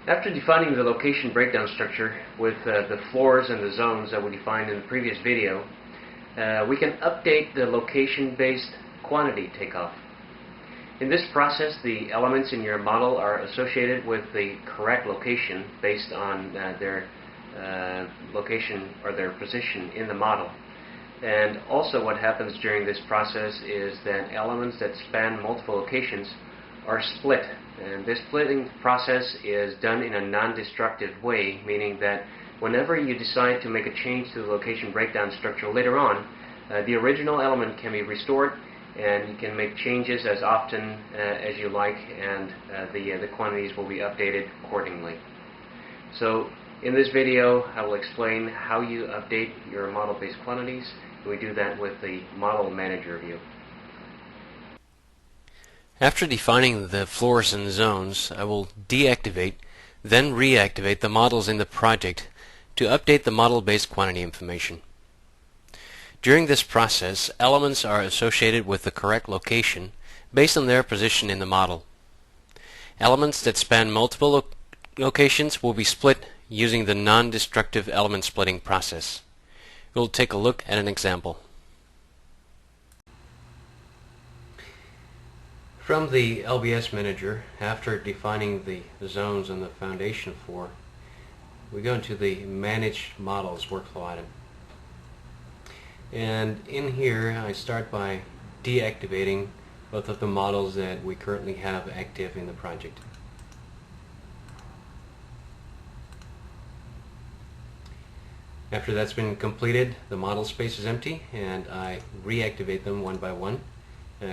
After defining the location breakdown structure with the floors and the zones that we defined in the previous video, we can update the location-based quantity takeoff. In this process, the elements in your model are associated with the correct location based on their location or their position in the model. And also what happens during this process is that elements that span multiple locations are split. And this splitting process is done in a non-destructive way, meaning that whenever you decide to make a change to the location breakdown structure later on, the original element can be restored, and you can make changes as often as you like, and the quantities will be updated accordingly. So in this video, I will explain how you update your model-based quantities. We do that with the Model Manager view. After defining the floors and zones, I will deactivate, then reactivate the models in the project to update the model-based quantity information. During this process, elements are associated with the correct location based on their position in the model. Elements that span multiple locations will be split using the non-destructive element splitting process. We'll take a look at an example. From the LBS Manager, after defining the zones and the foundation floor, we go into the Manage Models workflow item. And in here, I start by deactivating both of the models that we currently have active in the project. After that's been completed, the model space is empty, and I reactivate them one by one,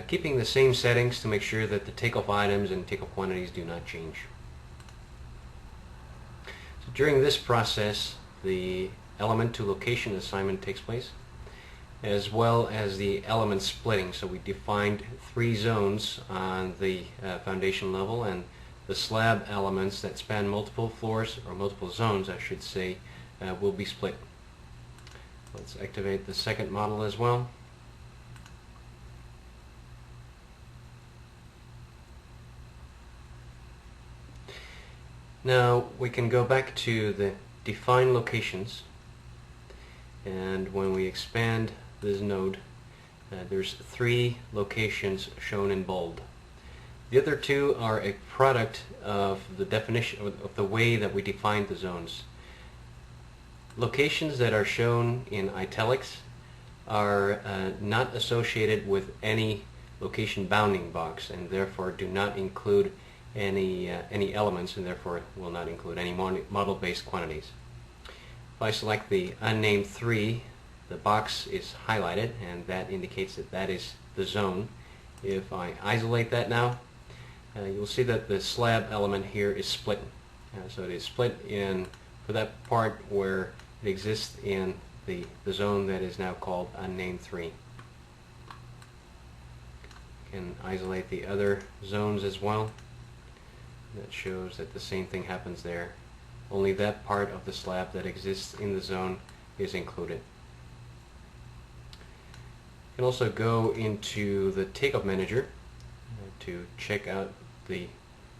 keeping the same settings to make sure that the takeoff items and takeoff quantities do not change. So during this process, the element to location assignment takes place, as well as the element splitting. So we defined 3 zones on the foundation level, and the slab elements that span multiple floors, or multiple zones I should say, will be split. Let's activate the second model as well. Now we can go back to the define locations, and when we expand this node, there's 3 locations shown in bold. The other 2 are a product of the definition of the way that we define the zones. Locations that are shown in italics are not associated with any location bounding box, and therefore do not include any elements, and therefore will not include any model-based quantities. If I select the unnamed 3, the box is highlighted, and that indicates that that is the zone. If I isolate that now, you'll see that the slab element here is split. So it is split in for that part where it exists in the zone that is now called unnamed 3. You can isolate the other zones as well. That shows that the same thing happens there. Only that part of the slab that exists in the zone is included. You can also go into the Takeoff Manager to check out the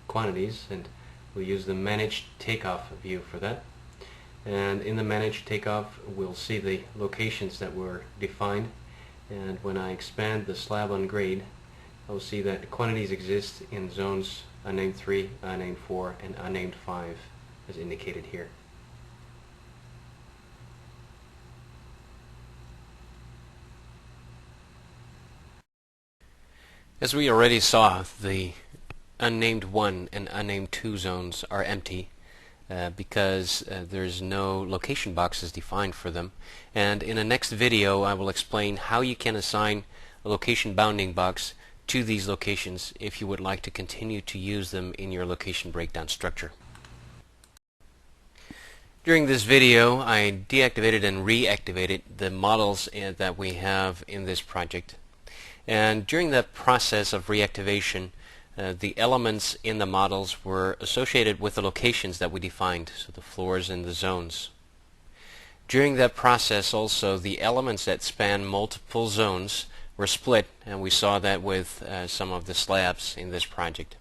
quantities, and we'll use the Manage Takeoff view for that. And in the Manage Takeoff, we'll see the locations that were defined, and when I expand the slab on grade, I'll see that quantities exist in zones unnamed 3, unnamed 4, and unnamed 5 as indicated here. As we already saw, the unnamed 1 and unnamed 2 zones are empty because there's no location boxes defined for them. And in the next video, I will explain how you can assign a location bounding box to these locations if you would like to continue to use them in your location breakdown structure. During this video, I deactivated and reactivated the models that we have in this project. And during that process of reactivation, the elements in the models were associated with the locations that we defined, so the floors and the zones. During that process also, the elements that span multiple zones were split, and we saw that with some of the slabs in this project.